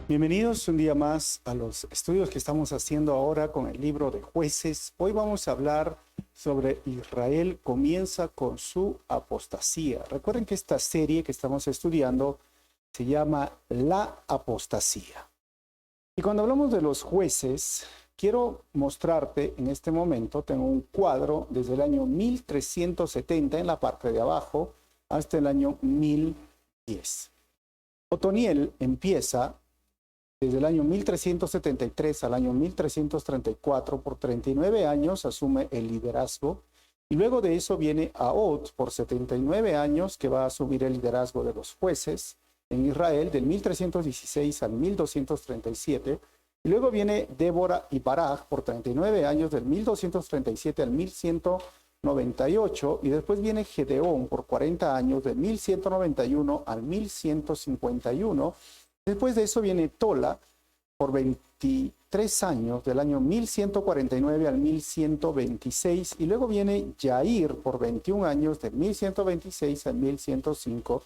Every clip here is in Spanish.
Bienvenidos un día más a los estudios que estamos haciendo ahora con el libro de Jueces. Hoy vamos a hablar sobre Israel comienza con su apostasía. Recuerden que esta serie que estamos estudiando se llama La Apostasía. Y cuando hablamos de los jueces, quiero mostrarte en este momento, tengo un cuadro desde el año 1370 en la parte de abajo hasta el año 1010. Otoniel empieza desde el año 1373 al año 1334, por 39 años asume el liderazgo. Y luego de eso viene Ahod por 79 años, que va a asumir el liderazgo de los jueces en Israel, del 1316 al 1237. Y luego viene Débora y Baraj por 39 años, del 1237 al 1198. Y después viene Gedeón por 40 años, del 1191 al 1151. Después de eso viene Tola por 23 años, del año 1149 al 1126, y luego viene Yair por 21 años, del 1126 al 1105.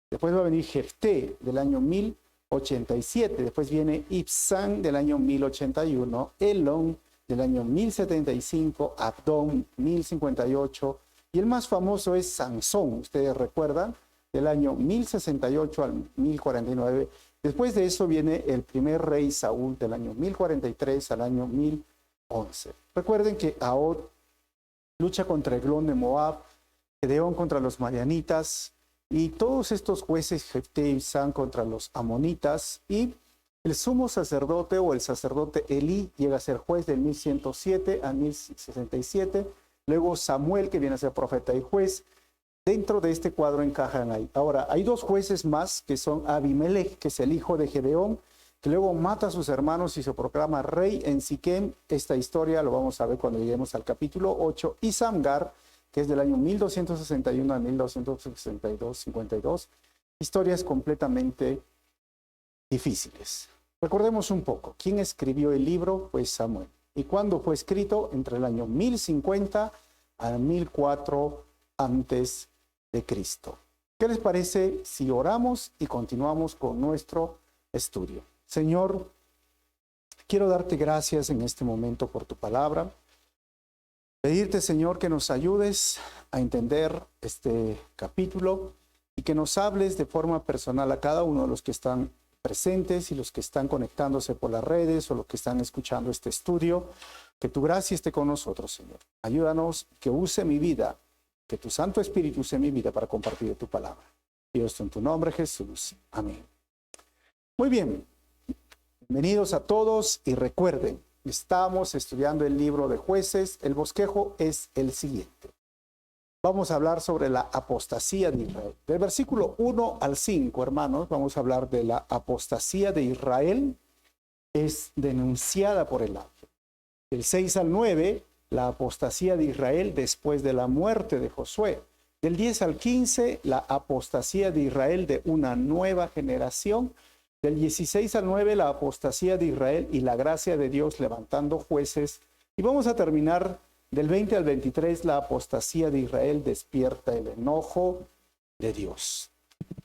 Después va a venir Jefté del año 1087, después viene Ibzán del año 1081, Elón del año 1075, Abdón 1058, y el más famoso es Sansón, ustedes recuerdan, del año 1068 al 1049. Después de eso viene el primer rey Saúl del año 1043 al año 1011. Recuerden que Ahod lucha contra Eglón de Moab, Gedeón contra los madianitas, y todos estos jueces, Jefté y Ibzán, contra los amonitas, y el sumo sacerdote o el sacerdote Elí llega a ser juez del 1107 al 1067, luego Samuel, que viene a ser profeta y juez. Dentro de este cuadro encajan ahí. Ahora, hay dos jueces más que son Abimelech, que es el hijo de Gedeón, que luego mata a sus hermanos y se proclama rey en Siquem. Esta historia lo vamos a ver cuando lleguemos al capítulo 8. Y Samgar, que es del año 1261 a 1262, 52. Historias completamente difíciles. Recordemos un poco. ¿Quién escribió el libro? Pues Samuel. ¿Y cuándo fue escrito? Entre el año 1050 a 1004 antes de Cristo. ¿Qué les parece si oramos y continuamos con nuestro estudio? Señor, quiero darte gracias en este momento por tu palabra. Pedirte, Señor, que nos ayudes a entender este capítulo y que nos hables de forma personal a cada uno de los que están presentes y los que están conectándose por las redes o los que están escuchando este estudio. Que tu gracia esté con nosotros, Señor. Ayúdanos que use mi vida, que tu Santo Espíritu use mi vida para compartir tu palabra. Pido esto en tu nombre, Jesús. Amén. Muy bien. Bienvenidos a todos y recuerden, estamos estudiando el libro de Jueces. El bosquejo es el siguiente. Vamos a hablar sobre la apostasía de Israel. Del versículo 1 al 5, hermanos, vamos a hablar de la apostasía de Israel. Es denunciada por el ángel. Del 6 al 9, la apostasía de Israel después de la muerte de Josué. Del 10 al 15, la apostasía de Israel de una nueva generación. Del 16 al 9, la apostasía de Israel y la gracia de Dios levantando jueces. Y vamos a terminar del 20 al 23, la apostasía de Israel despierta el enojo de Dios.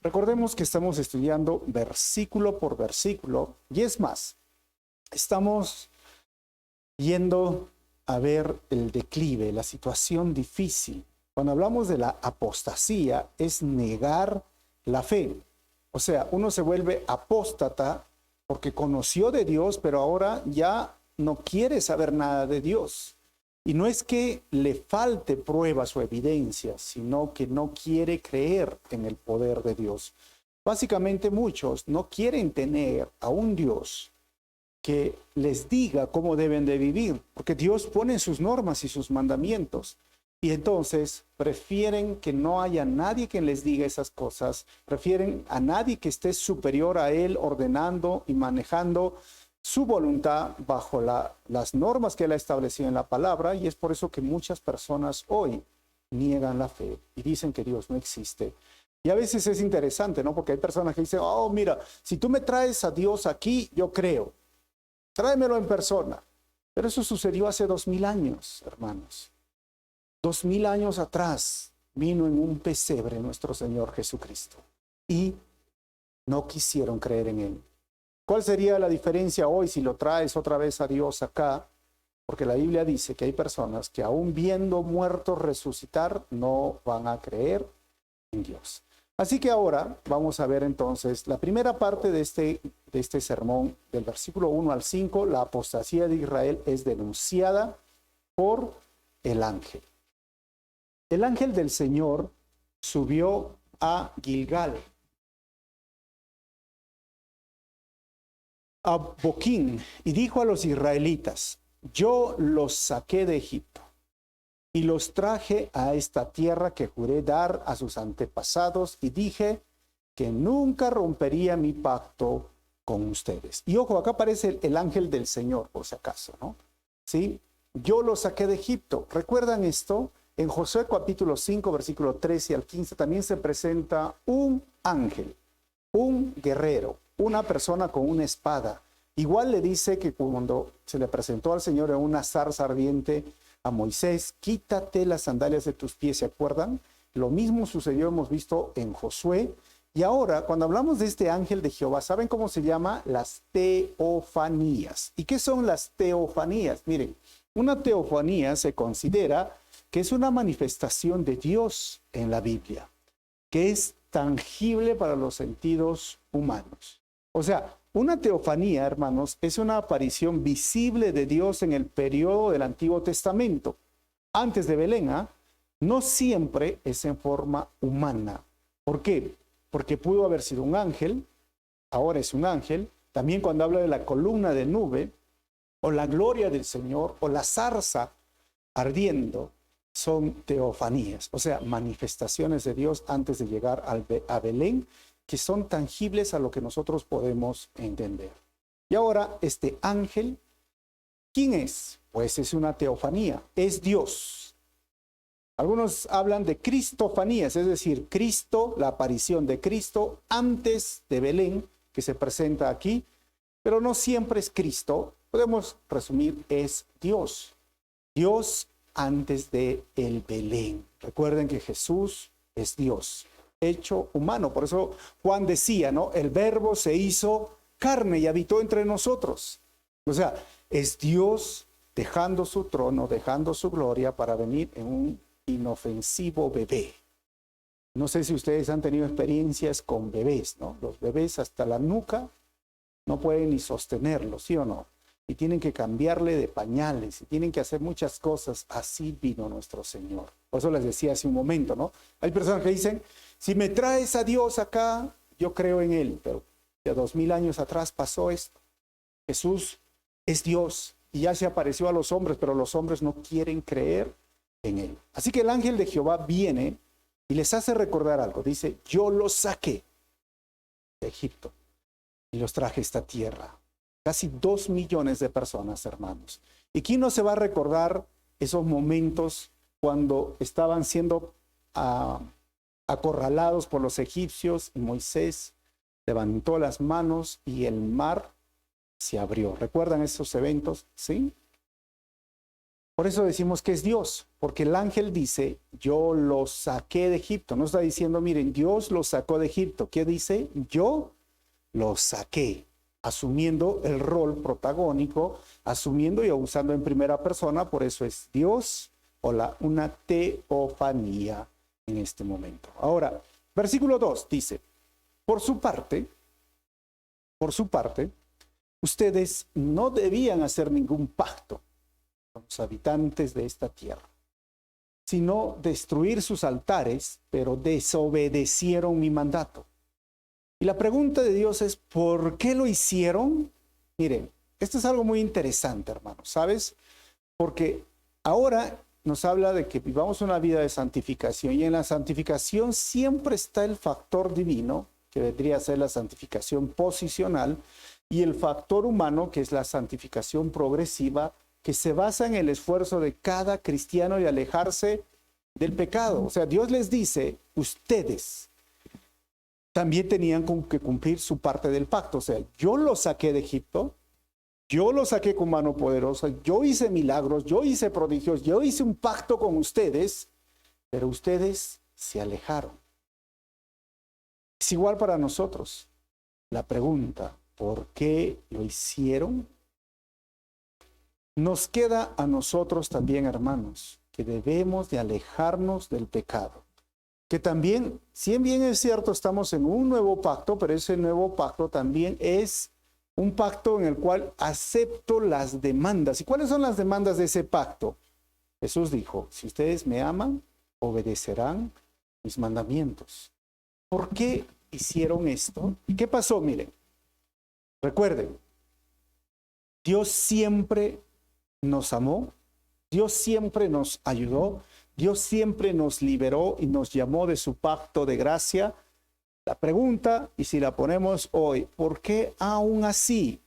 Recordemos que estamos estudiando versículo por versículo, y es más, estamos yendo a ver el declive, la situación difícil. Cuando hablamos de la apostasía, es negar la fe. O sea, uno se vuelve apóstata porque conoció de Dios, pero ahora ya no quiere saber nada de Dios. Y no es que le falte pruebas o evidencias, sino que no quiere creer en el poder de Dios. Básicamente muchos no quieren tener a un Dios que les diga cómo deben de vivir, porque Dios pone sus normas y sus mandamientos, y entonces prefieren que no haya nadie que les diga esas cosas, prefieren a nadie que esté superior a Él ordenando y manejando su voluntad bajo las normas que Él ha establecido en la palabra, y es por eso que muchas personas hoy niegan la fe y dicen que Dios no existe. Y a veces es interesante, ¿no? Porque hay personas que dicen, oh, mira, si tú me traes a Dios aquí, yo creo. Tráemelo en persona. Pero eso sucedió hace 2000 años, hermanos. 2000 años atrás vino en un pesebre nuestro Señor Jesucristo. Y no quisieron creer en Él. ¿Cuál sería la diferencia hoy si lo traes otra vez a Dios acá? Porque la Biblia dice que hay personas que aún viendo muertos resucitar, no van a creer en Dios. Así que ahora vamos a ver entonces la primera parte de este sermón, del versículo 1 al 5, la apostasía de Israel es denunciada por el ángel. El ángel del Señor subió a Gilgal, a Boquín, y dijo a los israelitas: yo los saqué de Egipto y los traje a esta tierra que juré dar a sus antepasados, y dije que nunca rompería mi pacto con ustedes. Y ojo, acá aparece el ángel del Señor, por si acaso, ¿no? ¿Sí? Yo los saqué de Egipto. ¿Recuerdan esto? En Josué capítulo 5, versículo 13 al 15, también se presenta un ángel, un guerrero, una persona con una espada. Igual le dice que cuando se le presentó al Señor en una zarza ardiente a Moisés: quítate las sandalias de tus pies, ¿se acuerdan? Lo mismo sucedió, hemos visto en Josué. Y ahora, cuando hablamos de este ángel de Jehová, ¿saben cómo se llama? Las teofanías. ¿Y qué son las teofanías? Miren, una teofanía se considera que es una manifestación de Dios en la Biblia, que es tangible para los sentidos humanos. O sea, una teofanía, hermanos, es una aparición visible de Dios en el periodo del Antiguo Testamento. Antes de Belén, no siempre es en forma humana. ¿Por qué? Porque pudo haber sido un ángel, ahora es un ángel. También cuando habla de la columna de nube, o la gloria del Señor, o la zarza ardiendo, son teofanías, o sea, manifestaciones de Dios antes de llegar a Belén, que son tangibles a lo que nosotros podemos entender. Y ahora, este ángel, ¿quién es? Pues es una teofanía, es Dios. Algunos hablan de cristofanías, es decir, Cristo, la aparición de Cristo antes de Belén, que se presenta aquí, pero no siempre es Cristo. Podemos resumir, es Dios. Dios antes de el Belén. Recuerden que Jesús es Dios, hecho humano. Por eso Juan decía, ¿no? El verbo se hizo carne y habitó entre nosotros. O sea, es Dios dejando su trono, dejando su gloria para venir en un inofensivo bebé. No sé si ustedes han tenido experiencias con bebés, ¿no? Los bebés hasta la nuca no pueden ni sostenerlo, ¿sí o no? Y tienen que cambiarle de pañales, y tienen que hacer muchas cosas. Así vino nuestro Señor. Por eso les decía hace un momento, ¿no? Hay personas que dicen: si me traes a Dios acá, yo creo en Él. Pero de 2000 años atrás pasó esto. Jesús es Dios y ya se apareció a los hombres, pero los hombres no quieren creer en Él. Así que el ángel de Jehová viene y les hace recordar algo. Dice: yo los saqué de Egipto y los traje a esta tierra. Casi 2 millones de personas, hermanos. ¿Y quién no se va a recordar esos momentos cuando estaban siendo acorralados por los egipcios y Moisés levantó las manos y el mar se abrió? ¿Recuerdan esos eventos? ¿Sí? Por eso decimos que es Dios, porque el ángel dice: yo los saqué de Egipto. No está diciendo, miren, Dios los sacó de Egipto. ¿Qué dice? Yo los saqué, asumiendo el rol protagónico, asumiendo y usando en primera persona. Por eso es Dios, o una teofanía en este momento. Ahora, versículo 2 dice: por su parte, ustedes no debían hacer ningún pacto con los habitantes de esta tierra, sino destruir sus altares, pero desobedecieron mi mandato. Y la pregunta de Dios es: ¿por qué lo hicieron? Miren, esto es algo muy interesante, hermanos, ¿sabes? Porque ahora nos habla de que vivamos una vida de santificación, y en la santificación siempre está el factor divino, que vendría a ser la santificación posicional, y el factor humano, que es la santificación progresiva, que se basa en el esfuerzo de cada cristiano de alejarse del pecado. O sea, Dios les dice: ustedes también tenían que cumplir su parte del pacto. O sea, yo los saqué de Egipto, yo los saqué con mano poderosa, yo hice milagros, yo hice prodigios, yo hice un pacto con ustedes, pero ustedes se alejaron. Es igual para nosotros. La pregunta: por qué lo hicieron. Nos queda a nosotros también, hermanos, que debemos de alejarnos del pecado. Que también, si bien es cierto, estamos en un nuevo pacto, pero ese nuevo pacto también es un pacto en el cual acepto las demandas. ¿Y cuáles son las demandas de ese pacto? Jesús dijo, si ustedes me aman, obedecerán mis mandamientos. ¿Por qué hicieron esto? ¿Y qué pasó? Miren, recuerden, Dios siempre nos amó, Dios siempre nos ayudó, Dios siempre nos liberó y nos llamó de su pacto de gracia. La pregunta, y si la ponemos hoy, ¿por qué aún así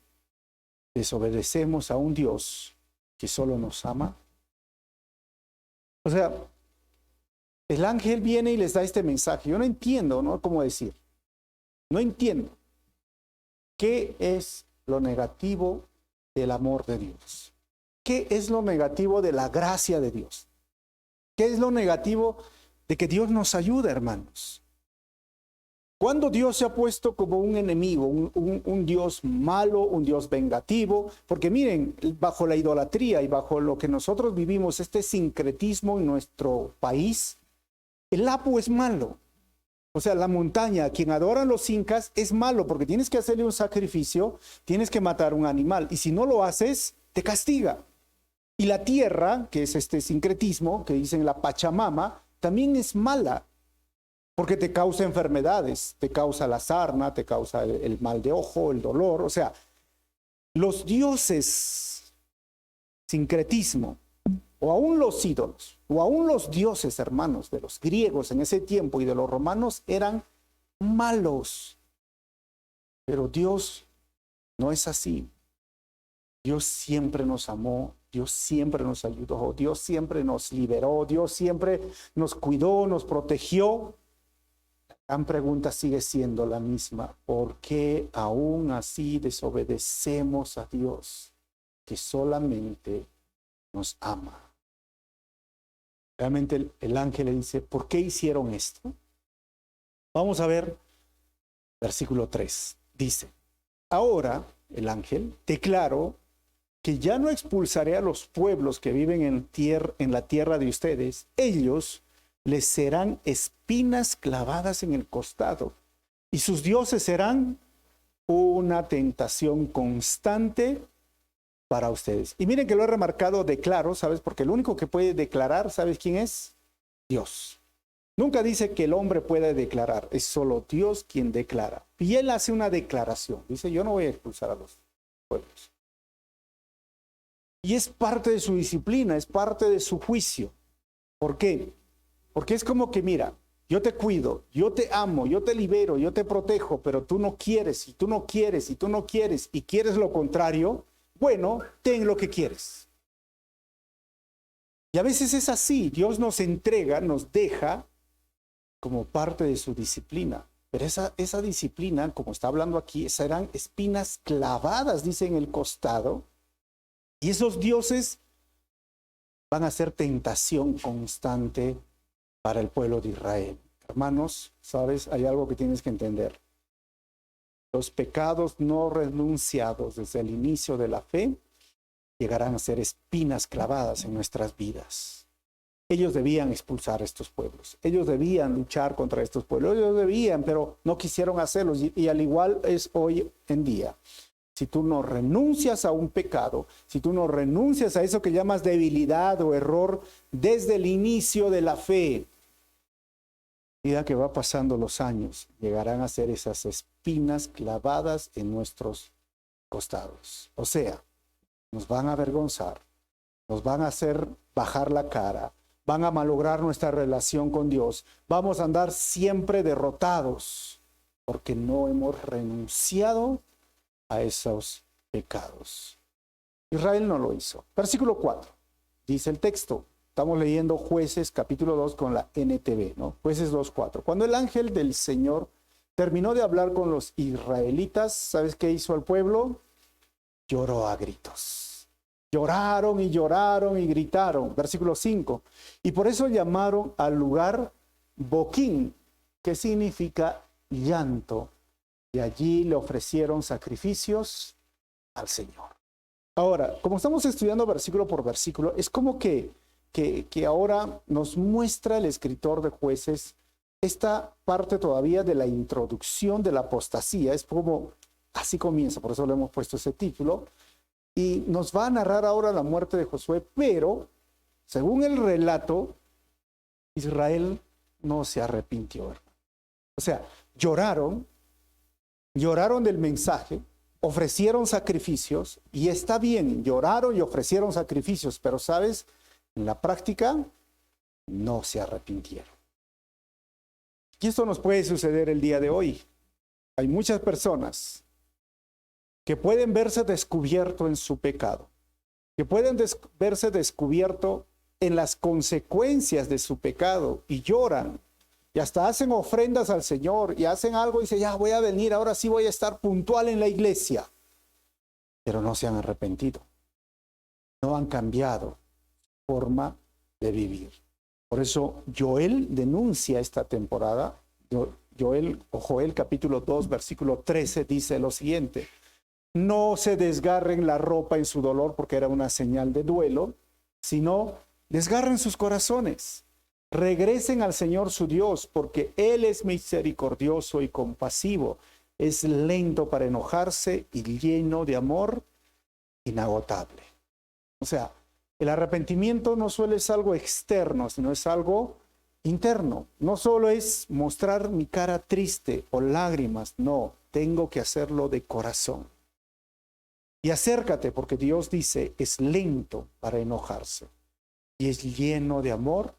desobedecemos a un Dios que solo nos ama? O sea, el ángel viene y les da este mensaje. Yo no entiendo, ¿no? ¿Cómo decir? No entiendo. ¿Qué es lo negativo del amor de Dios? ¿Qué es lo negativo de la gracia de Dios? ¿Qué es lo negativo de que Dios nos ayuda, hermanos? ¿Cuándo Dios se ha puesto como un enemigo, un Dios malo, un Dios vengativo? Porque miren, bajo la idolatría y bajo lo que nosotros vivimos, este sincretismo en nuestro país, el Apu es malo. O sea, la montaña, a quien adoran los incas, es malo porque tienes que hacerle un sacrificio, tienes que matar un animal. Y si no lo haces, te castiga. Y la tierra, que es este sincretismo, que dicen la Pachamama, también es mala. Porque te causa enfermedades, te causa la sarna, te causa el mal de ojo, el dolor. O sea, los dioses, sincretismo, o aún los ídolos, o aún los dioses, hermanos, de los griegos en ese tiempo y de los romanos eran malos. Pero Dios no es así. Dios siempre nos amó, Dios siempre nos ayudó, Dios siempre nos liberó, Dios siempre nos cuidó, nos protegió. La gran pregunta sigue siendo la misma. ¿Por qué aún así desobedecemos a Dios, que solamente nos ama? Realmente el ángel le dice, ¿por qué hicieron esto? Vamos a ver versículo 3. Dice, ahora el ángel declaró que ya no expulsaré a los pueblos que viven en la tierra de ustedes. Ellos les serán espinas clavadas en el costado, y sus dioses serán una tentación constante para ustedes. Y miren que lo he remarcado, declaro, ¿sabes? Porque el único que puede declarar, ¿sabes quién es? Dios. Nunca dice que el hombre puede declarar, es solo Dios quien declara. Y él hace una declaración, dice, yo no voy a expulsar a los pueblos. Y es parte de su disciplina, es parte de su juicio. ¿Por qué? Porque es como que, mira, yo te cuido, yo te amo, yo te libero, yo te protejo, pero tú no quieres, y tú no quieres, y tú no quieres, y quieres lo contrario, bueno, ten lo que quieres. Y a veces es así, Dios nos entrega, nos deja como parte de su disciplina. Pero esa disciplina, como está hablando aquí, serán espinas clavadas, dice, en el costado. Y esos dioses van a ser tentación constante para el pueblo de Israel. Hermanos, ¿sabes? Hay algo que tienes que entender. Los pecados no renunciados desde el inicio de la fe llegarán a ser espinas clavadas en nuestras vidas. Ellos debían expulsar a estos pueblos. Ellos debían luchar contra estos pueblos. Ellos debían, pero no quisieron hacerlo. Y al igual es hoy en día. Si tú no renuncias a un pecado, si tú no renuncias a eso que llamas debilidad o error desde el inicio de la fe, a medida que va pasando los años, llegarán a ser esas espinas clavadas en nuestros costados. O sea, nos van a avergonzar, nos van a hacer bajar la cara, van a malograr nuestra relación con Dios. Vamos a andar siempre derrotados porque no hemos renunciado a esos pecados. Israel no lo hizo. Versículo 4, dice el texto. Estamos leyendo Jueces capítulo 2 con la NTV, ¿no? Jueces 2:4. Cuando el ángel del Señor terminó de hablar con los israelitas, ¿sabes qué hizo el pueblo? Lloró a gritos. Lloraron y lloraron y gritaron. Versículo 5. Y por eso llamaron al lugar Boquín, que significa llanto. y allí le ofrecieron sacrificios al Señor. Ahora, como estamos estudiando versículo por versículo, es como que ahora nos muestra el escritor de Jueces esta parte todavía de la introducción de la apostasía. Es como, así comienza, por eso le hemos puesto ese título, y nos va a narrar ahora la muerte de Josué, pero según el relato, Israel no se arrepintió. O sea, lloraron del mensaje, ofrecieron sacrificios, y está bien, lloraron y ofrecieron sacrificios, pero ¿sabes? En la práctica no se arrepintieron. Y esto nos puede suceder el día de hoy. Hay muchas personas que pueden verse descubierto en su pecado, que pueden verse descubierto en las consecuencias de su pecado y lloran y hasta hacen ofrendas al Señor y hacen algo y dicen, ya voy a venir, ahora sí voy a estar puntual en la iglesia, pero no se han arrepentido, no han cambiado forma de vivir. Por eso Joel denuncia esta temporada. Joel capítulo 2 versículo 13 dice lo siguiente: no se desgarren la ropa en su dolor, porque era una señal de duelo, sino desgarren sus corazones. Regresen al Señor su Dios, porque Él es misericordioso y compasivo, es lento para enojarse y lleno de amor inagotable. O sea, el arrepentimiento no solo es algo externo, sino es algo interno. No solo es mostrar mi cara triste o lágrimas, no, tengo que hacerlo de corazón. Y acércate, porque Dios dice, es lento para enojarse y es lleno de amor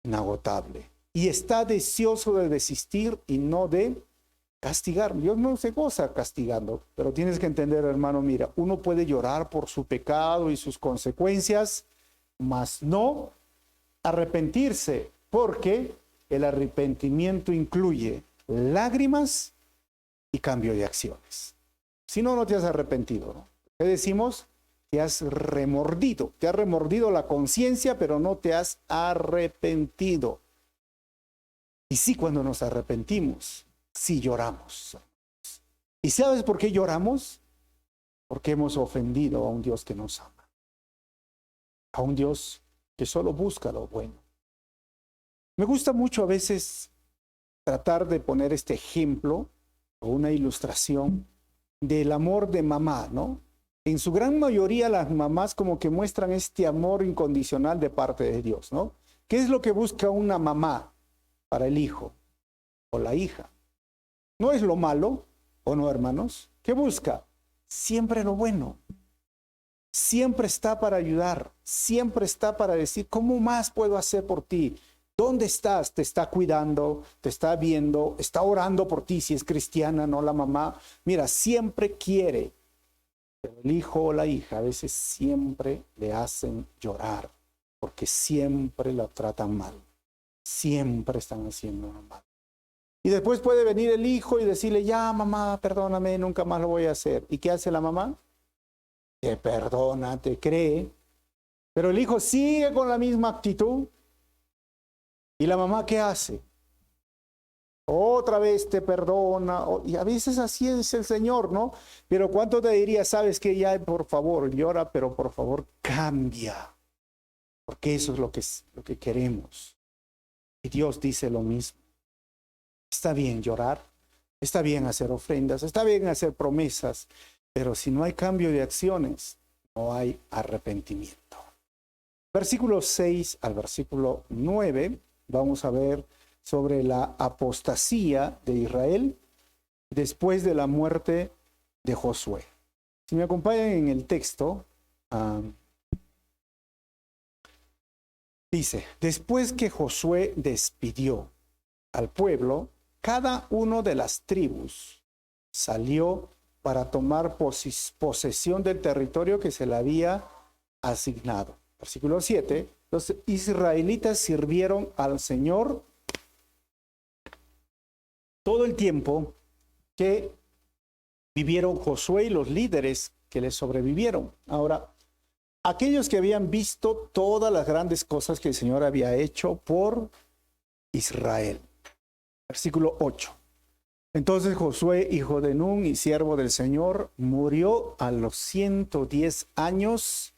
inagotable. Y está deseoso de desistir y no de castigar. Dios no se goza castigando, pero tienes que entender, hermano, mira, uno puede llorar por su pecado y sus consecuencias, mas no arrepentirse, porque el arrepentimiento incluye lágrimas y cambio de acciones. Si no, no te has arrepentido, ¿no? ¿Qué decimos? Te has remordido la conciencia, pero no te has arrepentido. Y sí, cuando nos arrepentimos, sí lloramos. ¿Y sabes por qué lloramos? Porque hemos ofendido a un Dios que nos ama, a un Dios que solo busca lo bueno. Me gusta mucho a veces tratar de poner este ejemplo o una ilustración del amor de mamá, ¿no? En su gran mayoría las mamás como que muestran este amor incondicional de parte de Dios, ¿no? ¿Qué es lo que busca una mamá para el hijo o la hija? No es lo malo, ¿o no, hermanos? ¿Qué busca? Siempre lo bueno. Siempre está para ayudar, siempre está para decir, ¿cómo más puedo hacer por ti? ¿Dónde estás? Te está cuidando, te está viendo, está orando por ti si es cristiana, no la mamá. Mira, siempre quiere. Pero el hijo o la hija a veces siempre le hacen llorar, porque siempre la tratan mal, siempre están haciendo mal. Y después puede venir el hijo y decirle, ya mamá, perdóname, nunca más lo voy a hacer. ¿Y qué hace la mamá? Te perdona, te cree, pero el hijo sigue con la misma actitud. ¿Y la mamá qué hace? Otra vez te perdona, y a veces así es el Señor, ¿no? Pero ¿cuánto te diría, sabes que ya, por favor, llora, pero por favor cambia? Porque eso es lo que queremos. Y Dios dice lo mismo. Está bien llorar, está bien hacer ofrendas, está bien hacer promesas, pero si no hay cambio de acciones, no hay arrepentimiento. Versículo 6 al versículo 9, vamos a ver sobre la apostasía de Israel después de la muerte de Josué. Si me acompañan en el texto, dice, después que Josué despidió al pueblo, cada uno de las tribus salió para tomar posesión del territorio que se le había asignado. Versículo 7, los israelitas sirvieron al Señor todo el tiempo que vivieron Josué y los líderes que les sobrevivieron. Ahora, aquellos que habían visto todas las grandes cosas que el Señor había hecho por Israel. Versículo 8. Entonces Josué, hijo de Nun y siervo del Señor, murió a los 110 años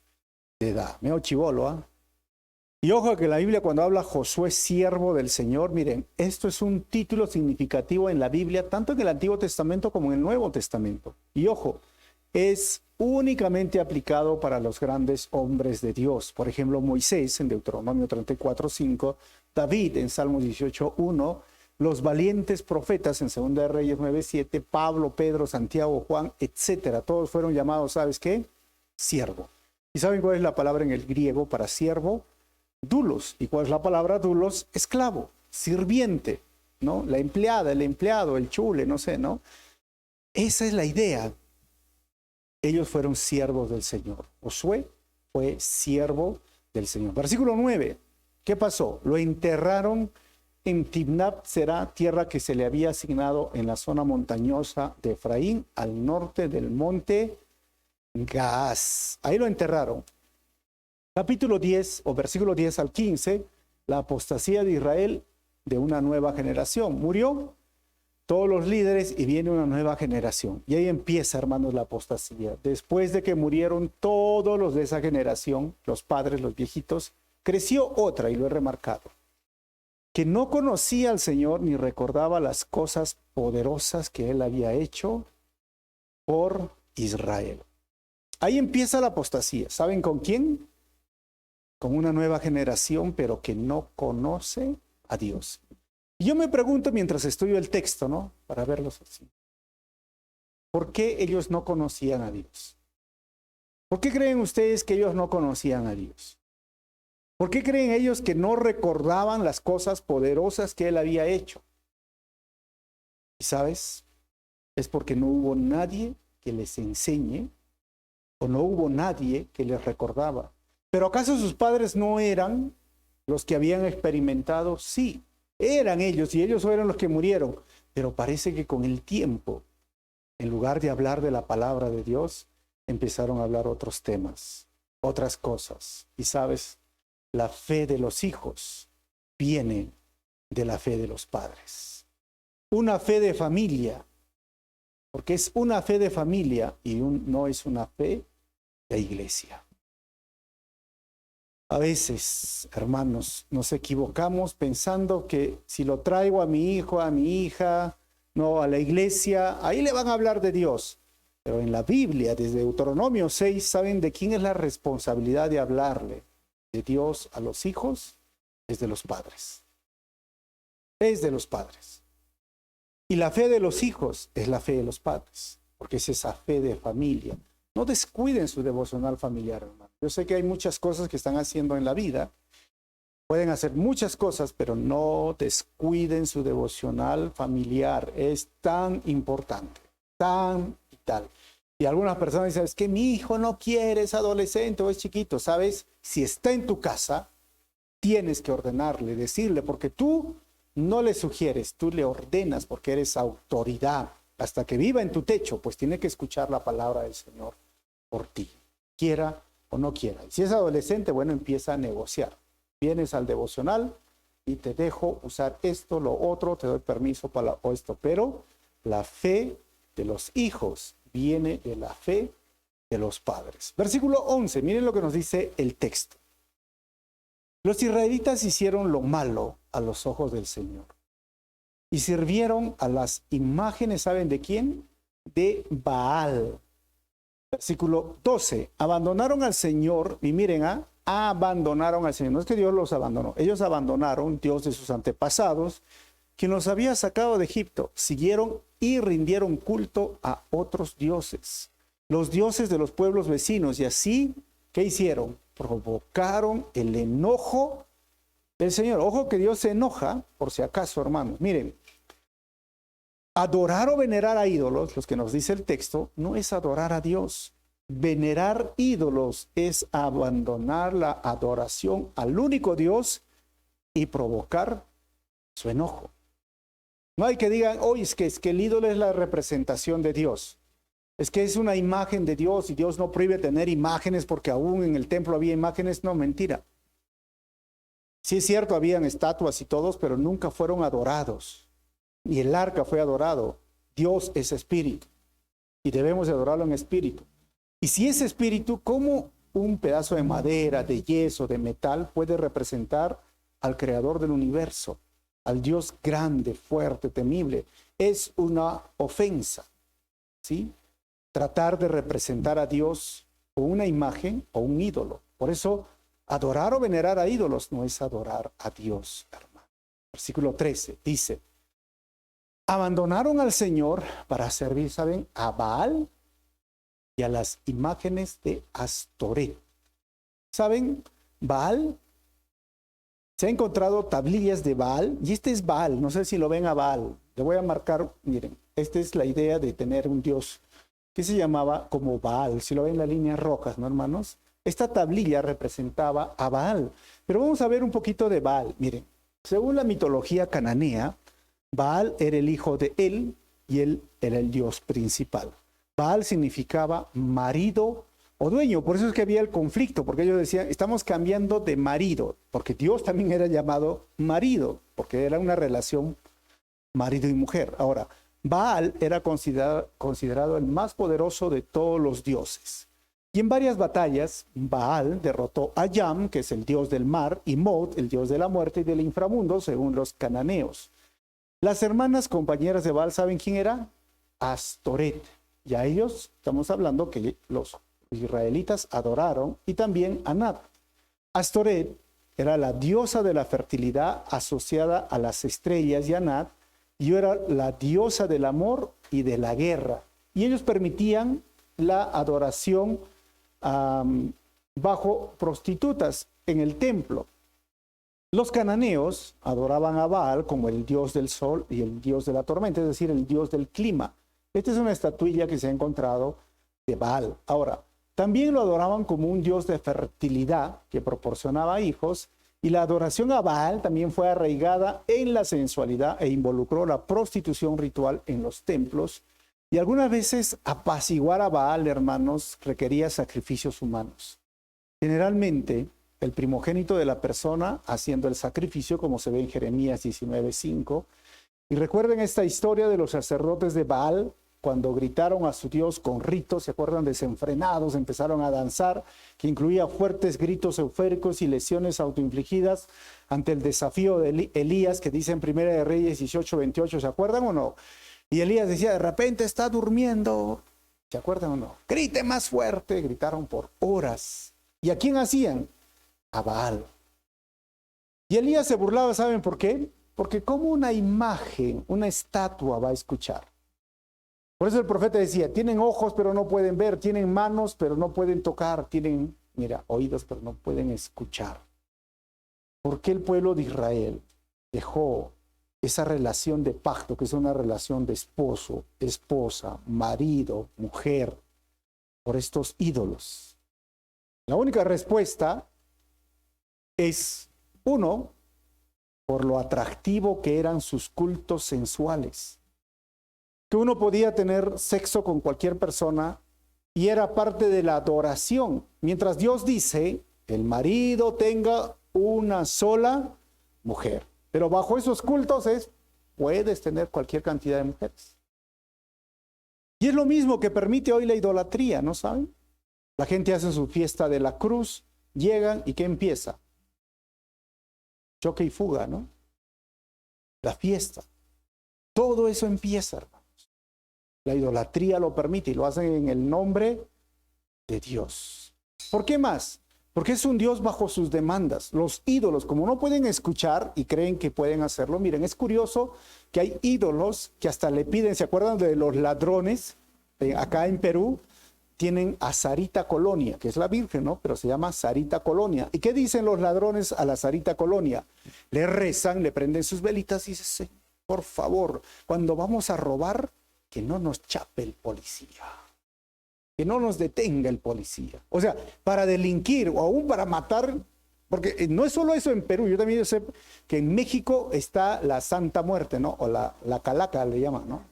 de edad. Meo chibolo, ¿ah? Y ojo que la Biblia cuando habla Josué, siervo del Señor, miren, esto es un título significativo en la Biblia, tanto en el Antiguo Testamento como en el Nuevo Testamento. Y ojo, es únicamente aplicado para los grandes hombres de Dios. Por ejemplo, Moisés en Deuteronomio 34:5, David en Salmos 18:1, los valientes profetas en 2 de Reyes 9:7, Pablo, Pedro, Santiago, Juan, etcétera. Todos fueron llamados, ¿sabes qué? Siervo. ¿Y saben cuál es la palabra en el griego para siervo? Dulos. ¿Y cuál es la palabra dulos? Esclavo, sirviente, ¿no? La empleada, el empleado, el chule, no sé, ¿no? Esa es la idea. Ellos fueron siervos del Señor. Josué fue siervo del Señor. Versículo 9. ¿Qué pasó? Lo enterraron en Timnat Será, tierra que se le había asignado en la zona montañosa de Efraín, al norte del monte Gaas. Ahí lo enterraron. Capítulo 10 o versículo 10 al 15, la apostasía de Israel de una nueva generación. Murió todos los líderes y viene una nueva generación. Y ahí empieza, hermanos, la apostasía. Después de que murieron todos los de esa generación, los padres, los viejitos, creció otra, y lo he remarcado, que no conocía al Señor ni recordaba las cosas poderosas que Él había hecho por Israel. Ahí empieza la apostasía. ¿Saben con quién? Con una nueva generación, pero que no conoce a Dios. Y yo me pregunto mientras estudio el texto, ¿no? Para verlos así. ¿Por qué ellos no conocían a Dios? ¿Por qué creen ustedes que ellos no conocían a Dios? ¿Por qué creen ellos que no recordaban las cosas poderosas que Él había hecho? ¿Y sabes? Es porque no hubo nadie que les enseñe, o no hubo nadie que les recordaba. ¿Pero acaso sus padres no eran los que habían experimentado? Sí, eran ellos, y ellos fueron los que murieron. Pero parece que con el tiempo, en lugar de hablar de la palabra de Dios, empezaron a hablar otros temas, otras cosas. Y sabes, la fe de los hijos viene de la fe de los padres. Una fe de familia, porque es una fe de familia y no es una fe de iglesia. A veces, hermanos, nos equivocamos pensando que si lo traigo a mi hijo, a mi hija, no, a la iglesia, ahí le van a hablar de Dios. Pero en la Biblia, desde Deuteronomio 6, ¿saben de quién es la responsabilidad de hablarle de Dios a los hijos? Es de los padres. Es de los padres. Y la fe de los hijos es la fe de los padres, porque es esa fe de familia. No descuiden su devocional familiar, hermano. Yo sé que hay muchas cosas que están haciendo en la vida. Pueden hacer muchas cosas, pero no descuiden su devocional familiar. Es tan importante, tan vital. Y algunas personas dicen, es que mi hijo no quiere, es adolescente o es chiquito. ¿Sabes? Si está en tu casa, tienes que ordenarle, decirle, porque tú no le sugieres, tú le ordenas porque eres autoridad. Hasta que viva en tu techo, pues tiene que escuchar la palabra del Señor por ti, quiera o no quiera. Y si es adolescente, bueno, empieza a negociar. Vienes al devocional y te dejo usar esto, lo otro, te doy permiso para esto. Pero la fe de los hijos viene de la fe de los padres. Versículo 11, miren lo que nos dice el texto. Los israelitas hicieron lo malo a los ojos del Señor y sirvieron a las imágenes, ¿saben de quién? De Baal. Versículo 12, abandonaron al Señor, y miren, abandonaron al Señor. No es que Dios los abandonó, ellos abandonaron Dios de sus antepasados, quien los había sacado de Egipto. Siguieron y rindieron culto a otros dioses, los dioses de los pueblos vecinos, y así, ¿qué hicieron? Provocaron el enojo del Señor. Ojo que Dios se enoja, por si acaso, hermanos. Miren, adorar o venerar a ídolos, los que nos dice el texto, no es adorar a Dios. Venerar ídolos es abandonar la adoración al único Dios y provocar su enojo. No hay que digan, oye, es que el ídolo es la representación de Dios. Es que es una imagen de Dios y Dios no prohíbe tener imágenes porque aún en el templo había imágenes. No, mentira. Sí es cierto, habían estatuas y todos, pero nunca fueron adorados. Ni el arca fue adorado. Dios es espíritu y debemos de adorarlo en espíritu. Y si es espíritu, ¿cómo un pedazo de madera, de yeso, de metal puede representar al creador del universo, al Dios grande, fuerte, temible? Es una ofensa, ¿sí? Tratar de representar a Dios con una imagen o un ídolo. Por eso, adorar o venerar a ídolos no es adorar a Dios, hermano. Versículo 13 dice: abandonaron al Señor para servir, ¿saben?, a Baal y a las imágenes de Astoret. ¿Saben? Baal, se ha encontrado tablillas de Baal, y este es Baal, no sé si lo ven a Baal. Le voy a marcar, miren, esta es la idea de tener un Dios que se llamaba como Baal, si lo ven las líneas rojas, ¿no, hermanos? Esta tablilla representaba a Baal, pero vamos a ver un poquito de Baal. Miren, según la mitología cananea, Baal era el hijo de él y él era el Dios principal. Baal significaba marido o dueño, por eso es que había el conflicto, porque ellos decían, estamos cambiando de marido, porque Dios también era llamado marido, porque era una relación marido y mujer. Ahora, Baal era considerado el más poderoso de todos los dioses. Y en varias batallas, Baal derrotó a Yam, que es el dios del mar, y Mod, el dios de la muerte y del inframundo, según los cananeos. Las hermanas compañeras de Baal, ¿saben quién era? Astoret. Y a ellos estamos hablando que los israelitas adoraron, y también Anat. Astoret era la diosa de la fertilidad asociada a las estrellas, y Anat y era la diosa del amor y de la guerra. Y ellos permitían la adoración bajo prostitutas en el templo. Los cananeos adoraban a Baal como el dios del sol y el dios de la tormenta, es decir, el dios del clima. Esta es una estatuilla que se ha encontrado de Baal. Ahora, también lo adoraban como un dios de fertilidad que proporcionaba hijos, y la adoración a Baal también fue arraigada en la sensualidad e involucró la prostitución ritual en los templos. Y algunas veces apaciguar a Baal, hermanos, requería sacrificios humanos. Generalmente, el primogénito de la persona haciendo el sacrificio, como se ve en Jeremías 19:5. Y recuerden esta historia de los sacerdotes de Baal, cuando gritaron a su Dios con ritos, ¿se acuerdan? Desenfrenados, empezaron a danzar, que incluía fuertes gritos eufóricos y lesiones autoinfligidas ante el desafío de Elías, que dice en Primera de Reyes 18:28, ¿se acuerdan o no? Y Elías decía, de repente está durmiendo, ¿se acuerdan o no? Grite más fuerte, gritaron por horas. ¿Y a quién hacían? A Baal. Y Elías se burlaba, ¿saben por qué? Porque como una imagen, una estatua va a escuchar. Por eso el profeta decía, tienen ojos pero no pueden ver, tienen manos pero no pueden tocar, tienen, mira, oídos pero no pueden escuchar. ¿Por qué el pueblo de Israel dejó esa relación de pacto, que es una relación de esposo, esposa, marido, mujer, por estos ídolos? La única respuesta es, uno, por lo atractivo que eran sus cultos sensuales. Que uno podía tener sexo con cualquier persona y era parte de la adoración. Mientras Dios dice, el marido tenga una sola mujer. Pero bajo esos cultos puedes tener cualquier cantidad de mujeres. Y es lo mismo que permite hoy la idolatría, ¿no saben? La gente hace su fiesta de la cruz, llegan y ¿qué empieza? Choque y fuga, ¿no? La fiesta. Todo eso empieza, hermanos. La idolatría lo permite y lo hacen en el nombre de Dios. ¿Por qué más? Porque es un Dios bajo sus demandas. Los ídolos, como no pueden escuchar y creen que pueden hacerlo, miren, es curioso que hay ídolos que hasta le piden, ¿se acuerdan de los ladrones? Acá en Perú tienen a Sarita Colonia, que es la Virgen, ¿no? Pero se llama Sarita Colonia. ¿Y qué dicen los ladrones a la Sarita Colonia? Le rezan, le prenden sus velitas y dicen, por favor, cuando vamos a robar, que no nos chape el policía, que no nos detenga el policía. O sea, para delinquir o aún para matar, porque no es solo eso en Perú, yo también sé que en México está la Santa Muerte, ¿no? O la calaca le llaman, ¿no?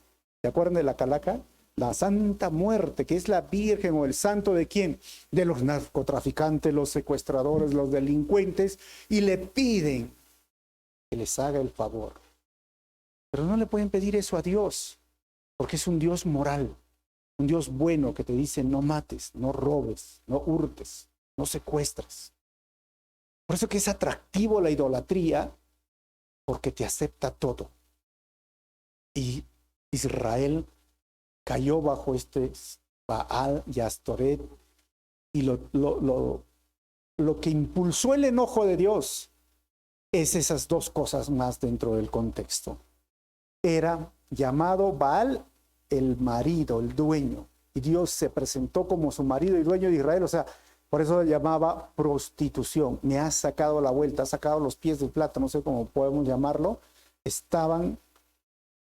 ¿Se acuerdan de la calaca? La Santa Muerte, que es la Virgen o el santo de ¿quién? De los narcotraficantes, los secuestradores, los delincuentes, y le piden que les haga el favor. Pero no le pueden pedir eso a Dios. porque es un Dios moral, un Dios bueno que te dice no mates, no robes, no hurtes, no secuestres. Por eso que es atractivo la idolatría, porque te acepta todo. Y Israel cayó bajo este Baal y Astoret, y lo que impulsó el enojo de Dios es esas dos cosas más dentro del contexto. Era llamado Baal el marido, el dueño, y Dios se presentó como su marido y dueño de Israel, o sea, por eso le llamaba prostitución. Me has sacado la vuelta, has sacado los pies del plato, no sé cómo podemos llamarlo. Estaban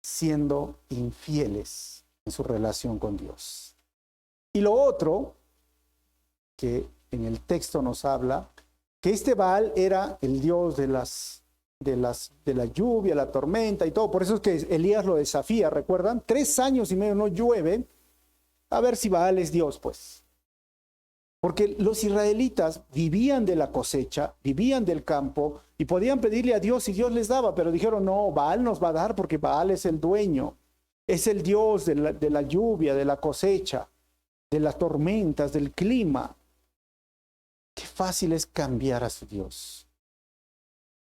siendo infieles en su relación con Dios. Y lo otro, que en el texto nos habla, que este Baal era el dios de la lluvia, la tormenta y todo. Por eso es que Elías lo desafía, ¿recuerdan? 3 años y medio no llueve, a ver si Baal es Dios, pues. Porque los israelitas vivían de la cosecha, vivían del campo y podían pedirle a Dios y Dios les daba, pero dijeron, no, Baal nos va a dar porque Baal es el dueño, es el Dios de la lluvia, de la cosecha, de las tormentas, del clima. Qué fácil es cambiar a su Dios.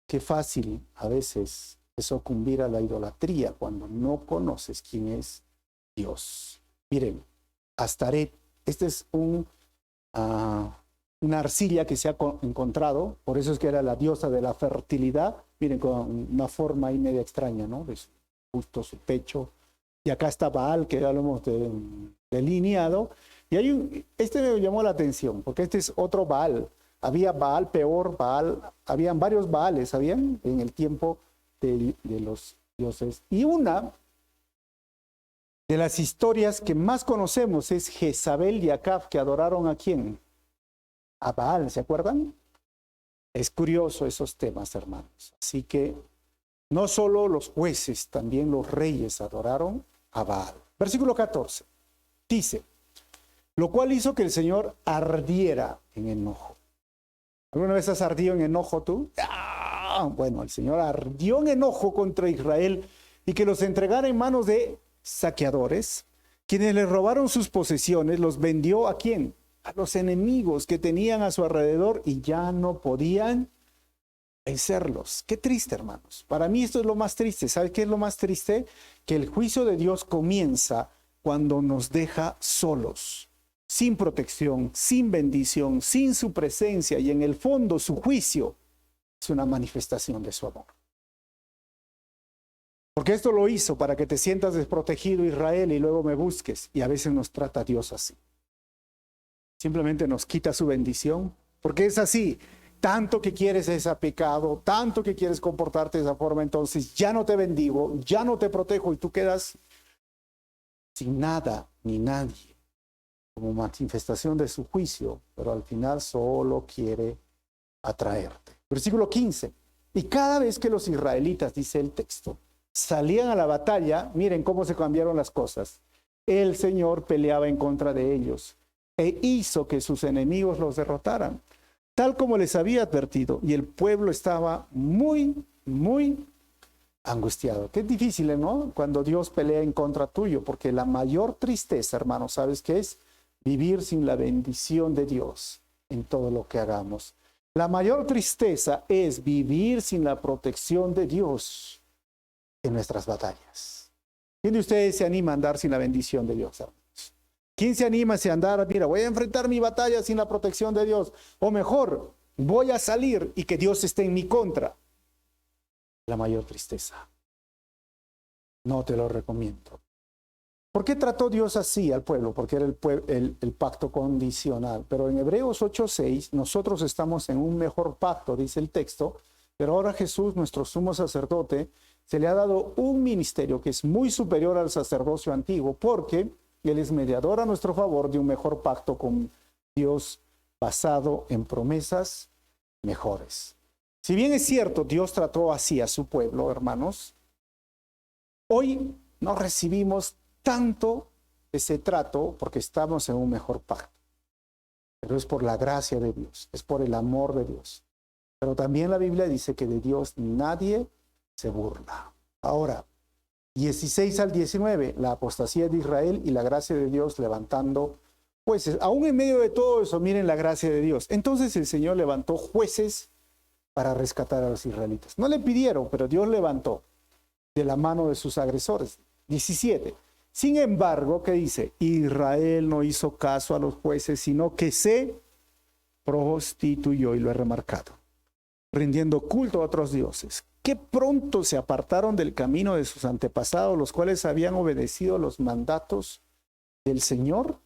Qué fácil a veces es sucumbir a la idolatría cuando no conoces quién es Dios. Miren, Astaret, este es una arcilla que se ha encontrado, por eso es que era la diosa de la fertilidad. Miren, con una forma ahí media extraña, ¿no? De justo su pecho. Y acá está Baal, que ya lo hemos delineado. Y este me llamó la atención, porque este es otro Baal. Había Baal peor, habían varios Baales, ¿sabían? En el tiempo de los dioses. Y una de las historias que más conocemos es Jezabel y Acab, que adoraron ¿a quién? A Baal, ¿se acuerdan? Es curioso esos temas, hermanos. Así que no solo los jueces, también los reyes adoraron a Baal. Versículo 14. Dice, lo cual hizo que el Señor ardiera en enojo. ¿Alguna vez has ardido en enojo tú? Bueno, el Señor ardió en enojo contra Israel y que los entregara en manos de saqueadores, quienes le robaron sus posesiones, los vendió ¿a quién? A los enemigos que tenían a su alrededor y ya no podían vencerlos. Qué triste, hermanos. Para mí esto es lo más triste. ¿Sabe qué es lo más triste? Que el juicio de Dios comienza cuando nos deja solos, sin protección, sin bendición, sin su presencia, y en el fondo su juicio es una manifestación de su amor. Porque esto lo hizo para que te sientas desprotegido, Israel, y luego me busques. Y a veces nos trata Dios así. Simplemente nos quita su bendición, porque es así. Tanto que quieres ese pecado, tanto que quieres comportarte de esa forma, entonces ya no te bendigo, ya no te protejo, y tú quedas sin nada ni nadie, como manifestación de su juicio, pero al final solo quiere atraerte. Versículo 15. Y cada vez que los israelitas, dice el texto, salían a la batalla, miren cómo se cambiaron las cosas. El Señor peleaba en contra de ellos e hizo que sus enemigos los derrotaran, tal como les había advertido, y el pueblo estaba muy, muy angustiado. Qué difícil, ¿no? Cuando Dios pelea en contra tuyo, porque la mayor tristeza, hermano, ¿sabes qué es? Vivir sin la bendición de Dios en todo lo que hagamos. La mayor tristeza es vivir sin la protección de Dios en nuestras batallas. ¿Quién de ustedes se anima a andar sin la bendición de Dios, hermanos? ¿Quién se anima a andar, mira, voy a enfrentar mi batalla sin la protección de Dios? O mejor, voy a salir y que Dios esté en mi contra. La mayor tristeza. No te lo recomiendo. ¿Por qué trató Dios así al pueblo? Porque era el pacto condicional. Pero en Hebreos 8:6, nosotros estamos en un mejor pacto, dice el texto, pero ahora Jesús, nuestro sumo sacerdote, se le ha dado un ministerio que es muy superior al sacerdocio antiguo, porque Él es mediador a nuestro favor de un mejor pacto con Dios basado en promesas mejores. Si bien es cierto, Dios trató así a su pueblo, hermanos, hoy no recibimos tanto ese trato porque estamos en un mejor pacto. Pero es por la gracia de Dios, es por el amor de Dios. Pero también la Biblia dice que de Dios nadie se burla. Ahora, 16 al 19, la apostasía de Israel y la gracia de Dios levantando jueces. Aún en medio de todo eso, miren la gracia de Dios. Entonces el Señor levantó jueces para rescatar a los israelitas. No le pidieron, pero Dios levantó de la mano de sus agresores. 17. Sin embargo, ¿qué dice? Israel no hizo caso a los jueces, sino que se prostituyó, y lo he remarcado, rindiendo culto a otros dioses. Qué pronto se apartaron del camino de sus antepasados, los cuales habían obedecido los mandatos del Señor.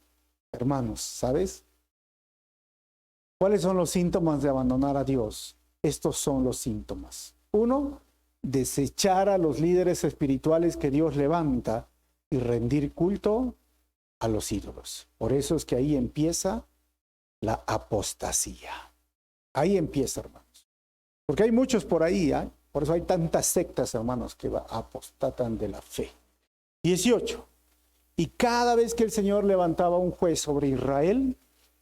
Hermanos, ¿sabes? ¿Cuáles son los síntomas de abandonar a Dios? Estos son los síntomas. 1, desechar a los líderes espirituales que Dios levanta y rendir culto a los ídolos. Por eso es que ahí empieza la apostasía. Ahí empieza, hermanos. Porque hay muchos por ahí, ¿eh? Por eso hay tantas sectas, hermanos, que apostatan de la fe. 18. Y cada vez que el Señor levantaba un juez sobre Israel,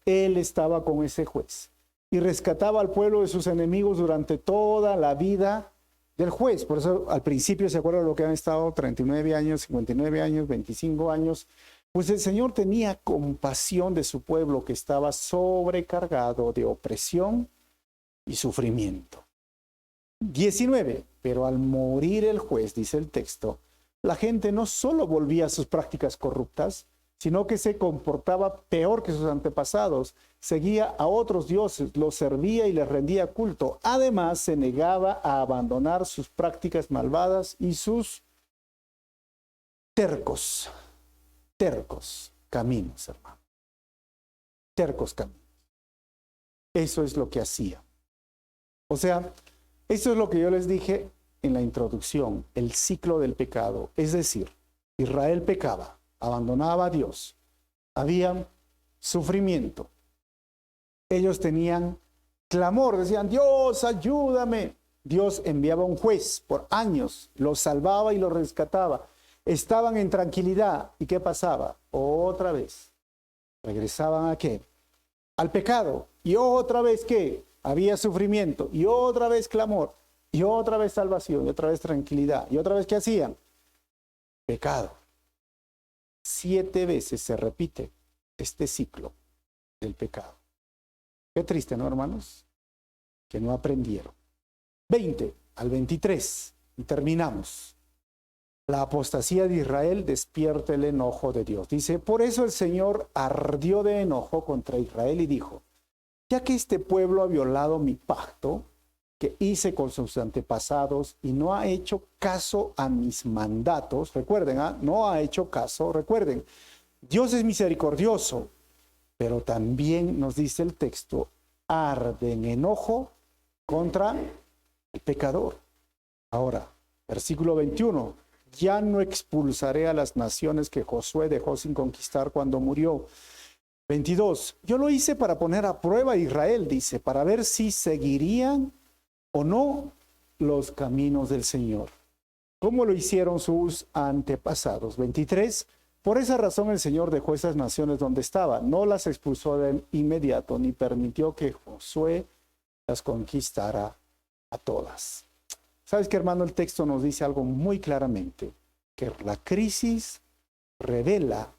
Él estaba con ese juez y rescataba al pueblo de sus enemigos durante toda la vida del juez. Por eso al principio, ¿se acuerdan lo que han estado? 39 años, 59 años, 25 años. Pues el Señor tenía compasión de su pueblo que estaba sobrecargado de opresión y sufrimiento. 19. Pero al morir el juez, dice el texto, la gente no solo volvía a sus prácticas corruptas, sino que se comportaba peor que sus antepasados, seguía a otros dioses, los servía y les rendía culto. Además, se negaba a abandonar sus prácticas malvadas y sus tercos caminos, hermano. Tercos caminos. Eso es lo que hacía. O sea, eso es lo que yo les dije en la introducción, el ciclo del pecado. Es decir, Israel pecaba, abandonaba a Dios, había sufrimiento. Ellos tenían clamor, decían, Dios, ayúdame. Dios enviaba un juez por años, los salvaba y los rescataba. Estaban en tranquilidad. ¿Y qué pasaba? Otra vez. ¿Regresaban a qué? Al pecado. Y otra vez, ¿qué? Había sufrimiento. Y otra vez clamor. Y otra vez salvación. Y otra vez tranquilidad. Y otra vez, ¿qué hacían? Pecado. 7 veces se repite este ciclo del pecado. Qué triste, ¿no, hermanos? Que no aprendieron. 20 al 23. Y terminamos. La apostasía de Israel despierta el enojo de Dios. Dice, por eso el Señor ardió de enojo contra Israel y dijo, ya que este pueblo ha violado mi pacto que hice con sus antepasados y no ha hecho caso a mis mandatos, recuerden, no ha hecho caso, recuerden, Dios es misericordioso, pero también nos dice el texto, arde en enojo contra el pecador. Ahora, versículo 21, ya no expulsaré a las naciones que Josué dejó sin conquistar cuando murió. 22, yo lo hice para poner a prueba a Israel, dice, para ver si seguirían o no los caminos del Señor, como lo hicieron sus antepasados. 23, por esa razón el Señor dejó esas naciones donde estaban, no las expulsó de inmediato, ni permitió que Josué las conquistara a todas. ¿Sabes qué, hermano? El texto nos dice algo muy claramente, que la crisis revela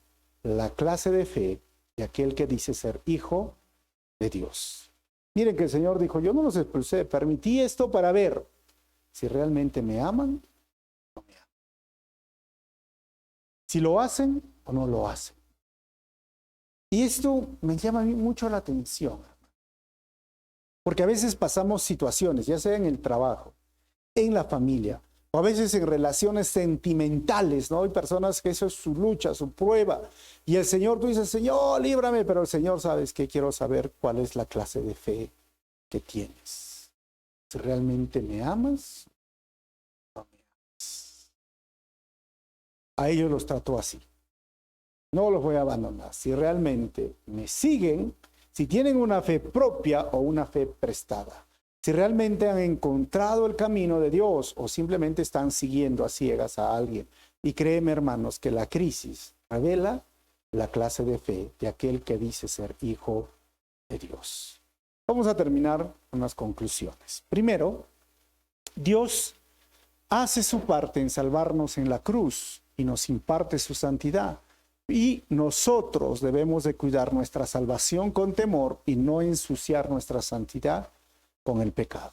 la clase de fe de aquel que dice ser hijo de Dios. Miren que el Señor dijo, yo no los expulsé, permití esto para ver si realmente me aman o no me aman. Si lo hacen o no lo hacen. Y esto me llama a mí mucho la atención, porque a veces pasamos situaciones, ya sea en el trabajo, en la familia, o a veces en relaciones sentimentales, ¿no? Hay personas que eso es su lucha, su prueba, y el Señor, tú dices, Señor, líbrame, pero el Señor, ¿sabes qué? Quiero saber cuál es la clase de fe que tienes. Si realmente me amas, no me amas. A ellos los trato así. No los voy a abandonar. Si realmente me siguen, si tienen una fe propia o una fe prestada. Si realmente han encontrado el camino de Dios o simplemente están siguiendo a ciegas a alguien. Y créeme, hermanos, que la crisis revela la clase de fe de aquel que dice ser hijo de Dios. Vamos a terminar con las conclusiones. Primero, Dios hace su parte en salvarnos en la cruz y nos imparte su santidad. Y nosotros debemos de cuidar nuestra salvación con temor y no ensuciar nuestra santidad con el pecado.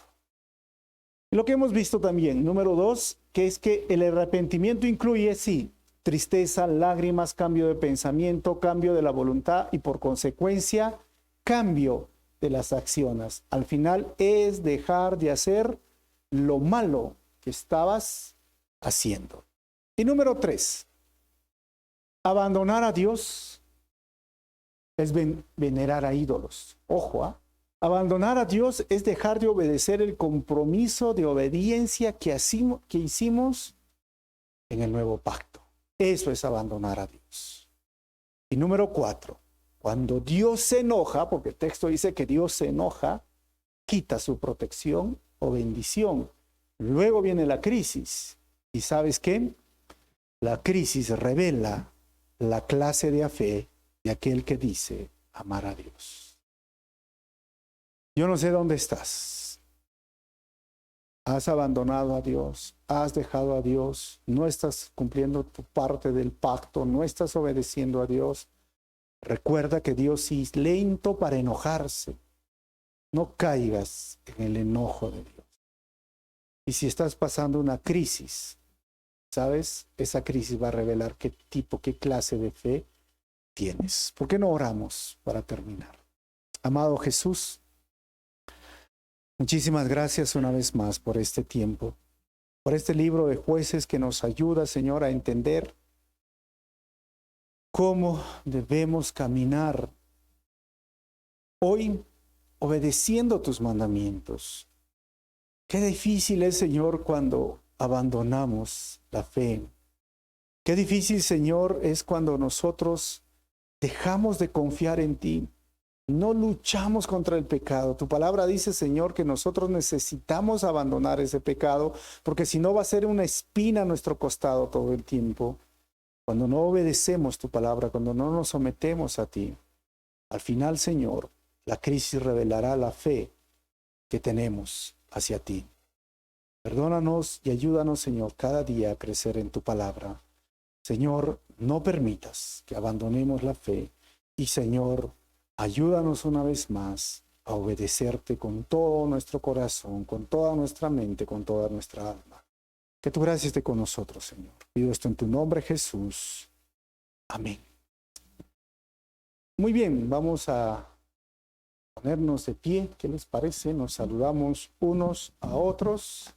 Y lo que hemos visto también, número 2, que es que el arrepentimiento incluye, sí, tristeza, lágrimas, cambio de pensamiento, cambio de la voluntad y por consecuencia, cambio de las acciones. Al final es dejar de hacer lo malo que estabas haciendo. Y número 3, abandonar a Dios es venerar a ídolos. Ojo, ¿ah? Abandonar a Dios es dejar de obedecer el compromiso de obediencia que hicimos en el nuevo pacto. Eso es abandonar a Dios. Y número 4, cuando Dios se enoja, porque el texto dice que Dios se enoja, quita su protección o bendición. Luego viene la crisis. ¿Y sabes qué? La crisis revela la clase de fe de aquel que dice amar a Dios. Yo no sé dónde estás. Has abandonado a Dios, has dejado a Dios, no estás cumpliendo tu parte del pacto, no estás obedeciendo a Dios. Recuerda que Dios es lento para enojarse. No caigas en el enojo de Dios. Y si estás pasando una crisis, ¿sabes? Esa crisis va a revelar qué tipo, qué clase de fe tienes. ¿Por qué no oramos para terminar? Amado Jesús, muchísimas gracias una vez más por este tiempo, por este libro de Jueces que nos ayuda, Señor, a entender cómo debemos caminar hoy obedeciendo tus mandamientos. Qué difícil es, Señor, cuando abandonamos la fe. Qué difícil, Señor, es cuando nosotros dejamos de confiar en ti. No luchamos contra el pecado. Tu palabra dice, Señor, que nosotros necesitamos abandonar ese pecado, porque si no va a ser una espina a nuestro costado todo el tiempo. Cuando no obedecemos tu palabra, cuando no nos sometemos a ti, al final, Señor, la crisis revelará la fe que tenemos hacia ti. Perdónanos y ayúdanos, Señor, cada día a crecer en tu palabra. Señor, no permitas que abandonemos la fe y, Señor, ayúdanos una vez más a obedecerte con todo nuestro corazón, con toda nuestra mente, con toda nuestra alma. Que tu gracia esté con nosotros, Señor. Pido esto en tu nombre, Jesús. Amén. Muy bien, vamos a ponernos de pie. ¿Qué les parece? Nos saludamos unos a otros.